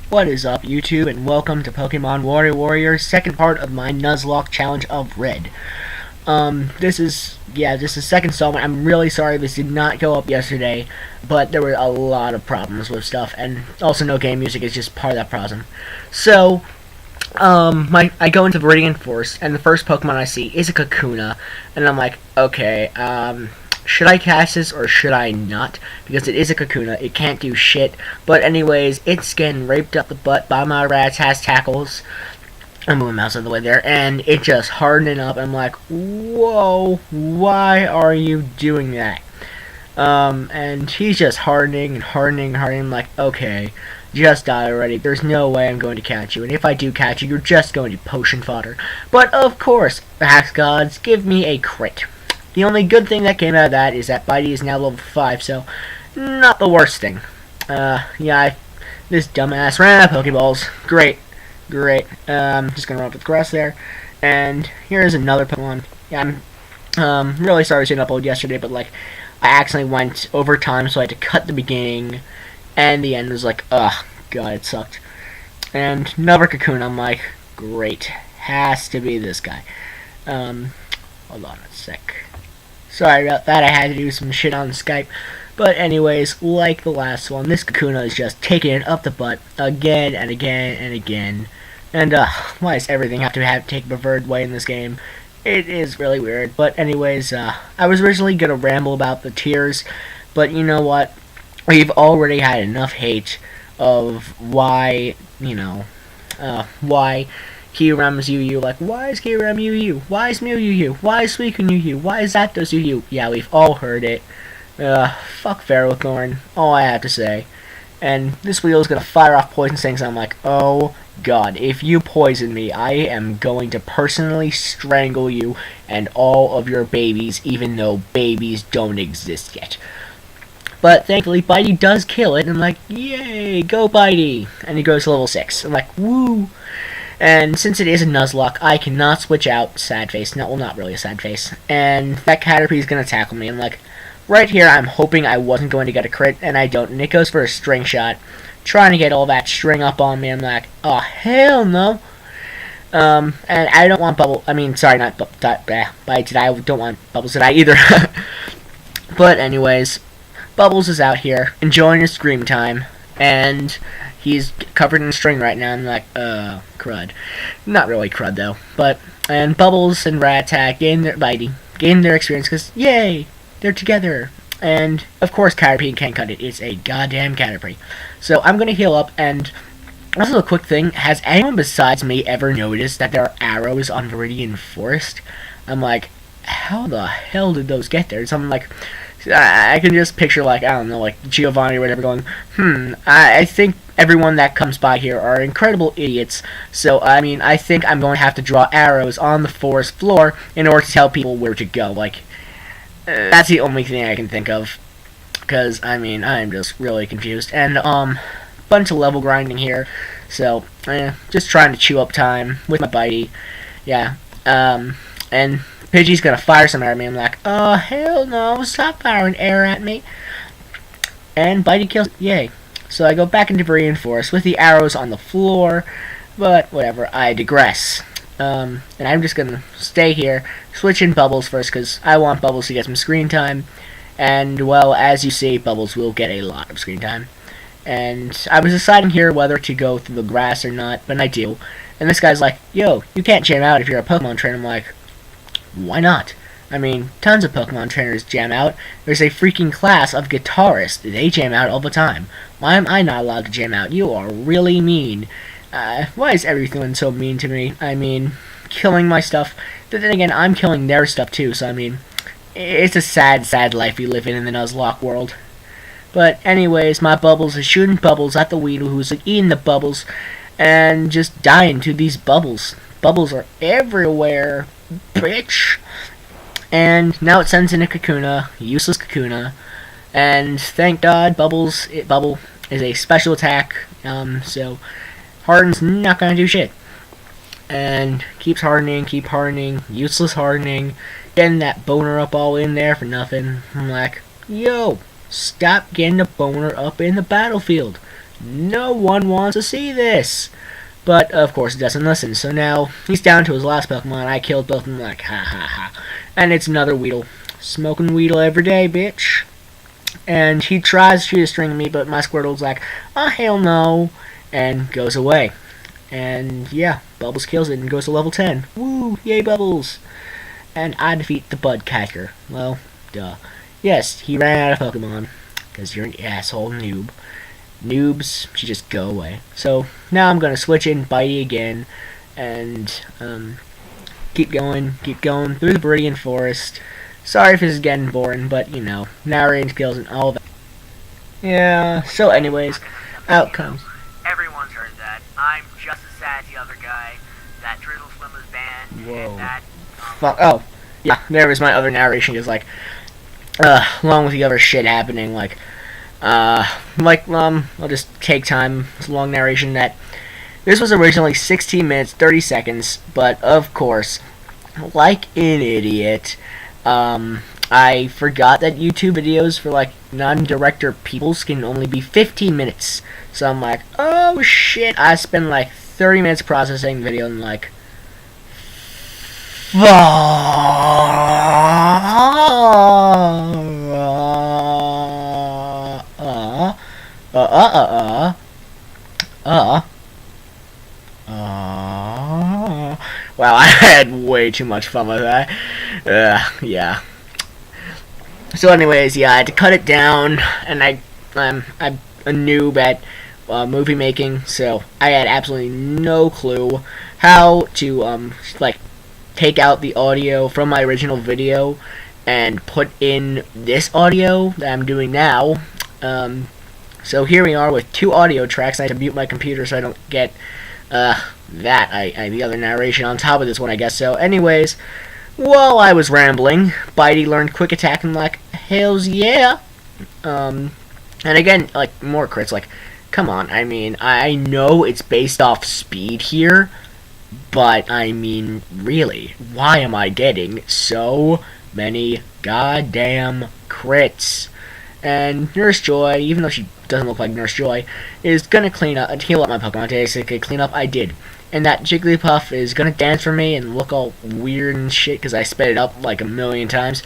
What is up, YouTube, and welcome to Pokemon Warriors, second part of my Nuzlocke challenge of Red. This is second installment. I'm really sorry this did not go up yesterday, but there were a lot of problems with stuff, and also no game music is just part of that problem. So, I go into Viridian Forest, and the first Pokemon I see is a Kakuna, and I'm like, okay, should I cast this or should I not? Because it is a Kakuna, it can't do shit. But anyways, it's getting raped up the butt by my rats, has tackles. I'm moving mouse out of the way there, and it just hardening up. I'm like, whoa, why are you doing that? And he's just hardening and hardening and hardening. I'm like, okay, just die already. There's no way I'm going to catch you. And if I do catch you, you're just going to potion fodder. But of course, the Hex Gods give me a crit. The only good thing that came out of that is that Bitey is now level 5, so not the worst thing. This dumbass ran out of Pokeballs. Great. I'm just gonna run up with the grass there. And here's another Pokemon. Yeah, I'm really sorry to upload yesterday, but like I accidentally went over time, so I had to cut the beginning, and the end was like, ugh, god, it sucked. And another Kakuna. I'm like, great, has to be this guy. Hold on a sec. Sorry about that, I had to do some shit on Skype. But anyways, like the last one, this Kakuna is just taking it up the butt again and again and again. And why does everything have to take a preferred way in this game? It is really weird. But anyways, I was originally going to ramble about the tiers, but you know what? We've already had enough hate of why, why Kyurem's UU, like, why is Kyurem UU? Why is Mew UU? Why is Suicune UU? Why is Zapdos UU? Yeah, we've all heard it. Fuck Ferrothorn, all I have to say. And this wheel is gonna fire off poison stings, and I'm like, oh god, if you poison me, I am going to personally strangle you and all of your babies, even though babies don't exist yet. But thankfully, Bitey does kill it, and I'm like, yay, go Bitey! And he goes to level 6. I'm like, woo! And since it is a Nuzlocke, I cannot switch out sad face. No, well, not really a sad face. And that Caterpie is going to tackle me. I'm like, right here, I'm hoping I wasn't going to get a crit, and I don't. And it goes for a string shot, trying to get all that string up on me. I'm like, oh, hell no. And I don't want Bubble. I mean, sorry, not Bite. I don't want Bubbles today either. But anyways, Bubbles is out here, enjoying his scream time, and he's covered in string right now. I'm like, crud. Not really crud, though. And Bubbles and Rattata gain their experience, because, yay, they're together. And, of course, Caterpie can't cut it. It's a goddamn Caterpie. So, I'm going to heal up, and also a quick thing. Has anyone besides me ever noticed that there are arrows on Viridian Forest? I'm like, how the hell did those get there? So I'm like, I can just picture, like, I don't know, like, Giovanni or whatever going, I think everyone that comes by here are incredible idiots, so, I mean, I think I'm going to have to draw arrows on the forest floor in order to tell people where to go, like, that's the only thing I can think of, because, I mean, I'm just really confused, and, bunch of level grinding here, so, just trying to chew up time with my Bitey, yeah, and Pidgey's gonna fire some air at me. I'm like, oh, hell no, stop firing air at me. And Bitey kills, yay. So I go back into Viridian Forest with the arrows on the floor, but whatever, I digress. And I'm just gonna stay here, switch in Bubbles first, because I want Bubbles to get some screen time. And, well, as you see, Bubbles will get a lot of screen time. And I was deciding here whether to go through the grass or not, but I do. And this guy's like, yo, you can't jam out if you're a Pokemon trainer. I'm like, why not? I mean, tons of Pokemon trainers jam out. There's a freaking class of guitarists. They jam out all the time. Why am I not allowed to jam out? You are really mean. Why is everything so mean to me? I mean, killing my stuff. But then again, I'm killing their stuff too, so I mean, it's a sad, sad life we live in the Nuzlocke world. But anyways, my Bubbles is shooting bubbles at the Weedle, who's like, eating the bubbles, and just dying to these bubbles. Bubbles are everywhere, bitch. And now it sends in a Kakuna, useless Kakuna, and thank God, Bubble is a special attack, so Harden's not gonna do shit. And keep hardening, useless hardening, getting that boner up all in there for nothing. I'm like, yo, stop getting the boner up in the battlefield. No one wants to see this. But, of course, he doesn't listen. So now, he's down to his last Pokemon. I killed both of them, like, ha ha ha. And it's another Weedle. Smoking Weedle every day, bitch. And he tries to string me, but my Squirtle's like, oh, hell no. And goes away. And, yeah, Bubbles kills it and goes to level 10. Woo, yay, Bubbles. And I defeat the Budcatcher. Well, duh. Yes, he ran out of Pokemon. Because you're an asshole noob. Noobs should just go away. So now I'm gonna switch in Bitey again and keep going through the Viridian Forest. Sorry if this is getting boring, but you know, narrating skills and all that. Yeah. So, anyways, out comes. Everyone's heard that. I'm just as sad as the other guy. That Drizzle Slim was banned. Whoa. And that. Fuck. Oh, yeah. There was my other narration. Is like, along with the other shit happening, like. I'll just take time. It's a long narration that this was originally 16 minutes, 30 seconds, but of course, like an idiot, I forgot that YouTube videos for like non-director peoples can only be 15 minutes. So I'm like, oh shit, I spend like 30 minutes processing the video and like, wow, I had way too much fun with that. Yeah. So, anyways, yeah, I had to cut it down, and I'm a noob at movie making, so I had absolutely no clue how to like take out the audio from my original video and put in this audio that I'm doing now. So here we are with two audio tracks. I had to mute my computer so I don't get the other narration on top of this one, I guess. So, anyways, while I was rambling, Bitey learned Quick Attack and like, hells yeah. And again, like more crits. Like, come on. I mean, I know it's based off speed here, but I mean, really, why am I getting so many goddamn crits? And Nurse Joy, even though she doesn't look like Nurse Joy, is gonna heal up my Pokemon today, so clean up. I did. And that Jigglypuff is gonna dance for me and look all weird and shit because I sped it up like a million times.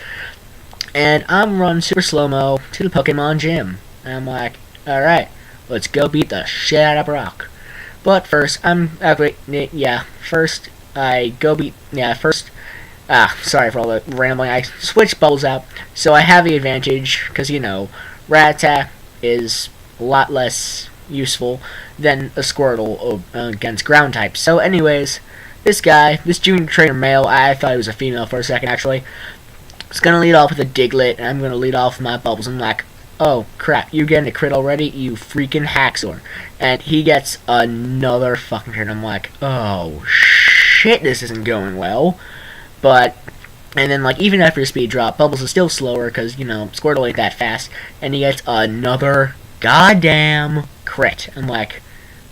And I'm running super slow-mo to the Pokemon gym. And I'm like, alright, let's go beat the shit out of Brock. But first, sorry for all the rambling. I switched Bubbles out, so I have the advantage, because, you know, Rattata is a lot less useful than a Squirtle against ground types. So, anyways, this junior trainer male, I thought he was a female for a second, actually, is going to lead off with a Diglett, and I'm going to lead off with my Bubbles. I'm like, oh, crap, you're getting a crit already, you freaking Haxor. And he gets another fucking crit. I'm like, oh, shit, this isn't going well. But, and then, like, even after a speed drop, Bubbles is still slower because, you know, Squirtle ain't that fast. And he gets another goddamn crit. I'm like,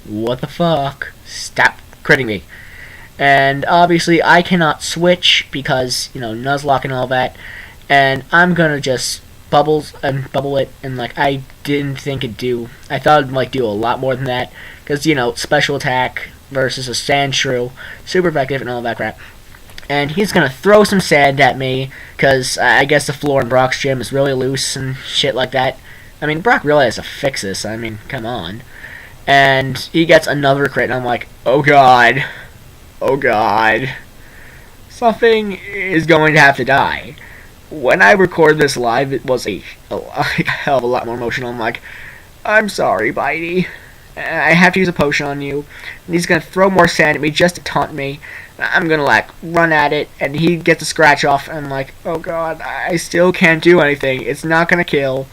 what the fuck? Stop critting me. And, obviously, I cannot switch because, you know, Nuzlocke and all that. And I'm gonna just bubble it. And, like, I didn't think it'd do. I thought it'd, like, do a lot more than that. Because, you know, special attack versus a Sandshrew. Super effective and all that crap. And he's gonna throw some sand at me, because I guess the floor in Brock's gym is really loose and shit like that. I mean, Brock really has to fix this. I mean, come on. And he gets another crit, and I'm like, oh god. Oh god. Something is going to have to die. When I record this live, it was a hell of a lot more emotional. I'm like, I'm sorry, Bitey. I have to use a potion on you. And he's gonna throw more sand at me just to taunt me. I'm gonna, like, run at it, and he gets a scratch off, and I'm like, oh god, I still can't do anything. It's not gonna kill,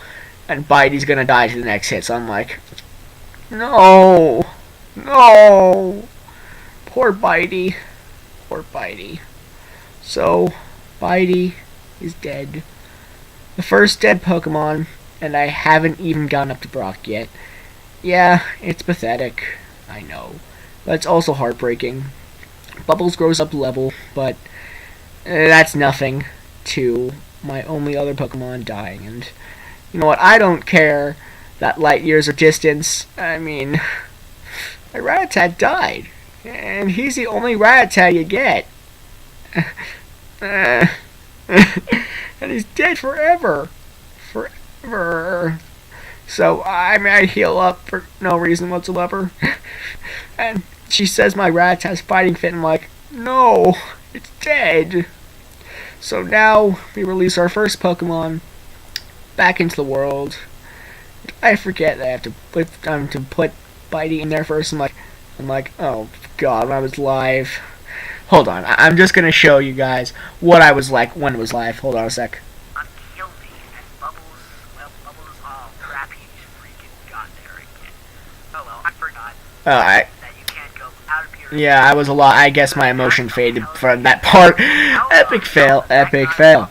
and Bitey's gonna die to the next hit, so I'm like, no, poor Bitey, So, Bitey is dead. The first dead Pokemon, and I haven't even gone up to Brock yet. Yeah, it's pathetic, I know, but it's also heartbreaking. Bubbles grows up level, but that's nothing to my only other Pokemon dying. And you know what? I don't care that light years of distance. I mean, my Rattata died, and he's the only Rattata you get. And he's dead forever. Forever. So I heal up for no reason whatsoever. And she says my Rattata's fighting fit, and I'm like, no, it's dead. So now we release our first Pokemon back into the world. I forget that I have to put Bitey in there first. I'm like, oh god, when I was live. Hold on, I'm just gonna show you guys what I was like when it was live. Hold on a sec. I'm guilty, and Bubbles, oh crap, he just freaking got there again. Oh well, I forgot that you can't go out of your... Yeah, I was a lot. I guess my emotion faded from that part. Epic fail, epic fail.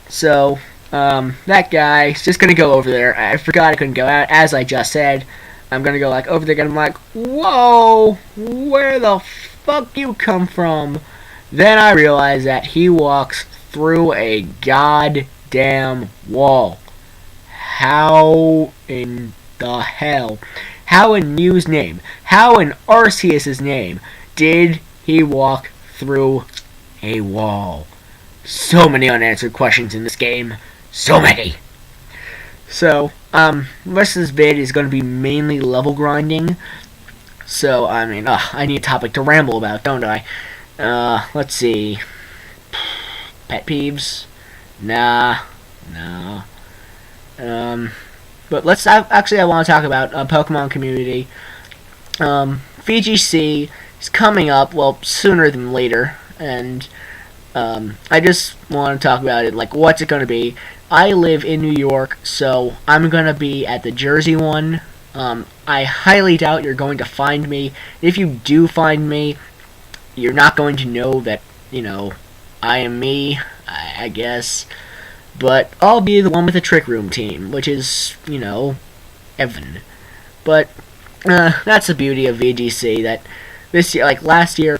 So, that guy's just gonna go over there. I forgot I couldn't go out, as I just said. I'm gonna go like over there, and I'm like, whoa, where the fuck you come from? Then I realize that he walks through a goddamn wall. How in the hell? How in Mew's name? How in Arceus's name did he walk through a wall? So many unanswered questions in this game. So many. So, the rest of this vid is going to be mainly level grinding. So, I mean, I need a topic to ramble about, don't I? Let's see. Pet peeves? Nah. But let's, I want to talk about Pokemon community. VGC is coming up, well, sooner than later, and I just want to talk about it, like, what's it going to be? I live in New York, so I'm going to be at the Jersey one. I highly doubt you're going to find me. If you do find me, you're not going to know that, you know, I am me, I guess. But I'll be the one with the Trick Room team, which is, you know, Evan. But that's the beauty of VGC, that this year, like last year,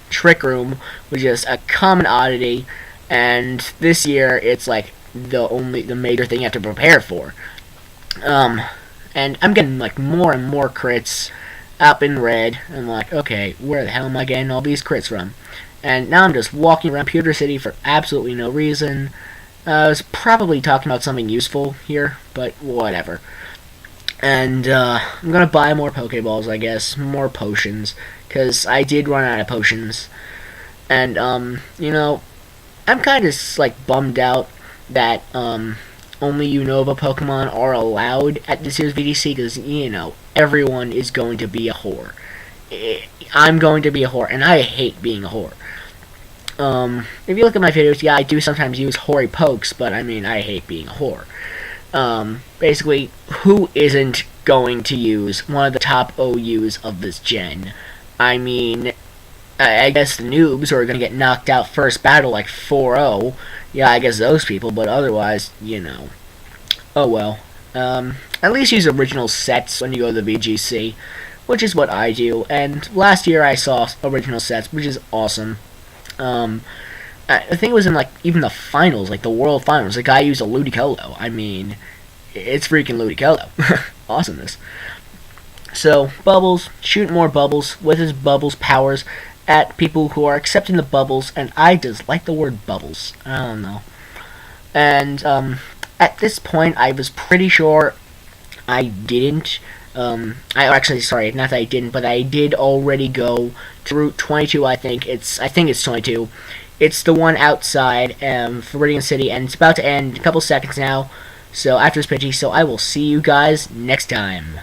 Trick Room was just a common oddity, and this year it's like the major thing you have to prepare for. And I'm getting like more and more crits up in red. I'm like, okay, where the hell am I getting all these crits from? And now I'm just walking around Pewter City for absolutely no reason. I was probably talking about something useful here, but whatever. And I'm gonna buy more Pokeballs, I guess, more potions, because I did run out of potions. And you know, I'm kind of like bummed out that only Unova Pokemon are allowed at this year's VGC, because, you know, everyone is going to be a whore. I'm going to be a whore, and I hate being a whore. If you look at my videos, yeah, I do sometimes use hoary pokes, but I mean, I hate being a whore. Basically, who isn't going to use one of the top OUs of this gen? I mean, I guess the noobs who are going to get knocked out first battle like 4-0. Yeah, I guess those people, but otherwise, you know. Oh well. At least use original sets when you go to the VGC, which is what I do. And last year I saw original sets, which is awesome. I think it was in like even the finals, like the world finals. The guy used a Ludicolo. I mean, it's freaking Ludicolo. Awesomeness. So, Bubbles, shoot more bubbles with his bubbles powers at people who are accepting the bubbles, and I dislike the word bubbles. I don't know. And at this point, I was pretty sure I didn't. Sorry, not that I didn't, but I did already go to Route 22. I think it's 22. It's the one outside Viridian City, and it's about to end in a couple seconds now. So after this pitchy, so I will see you guys next time.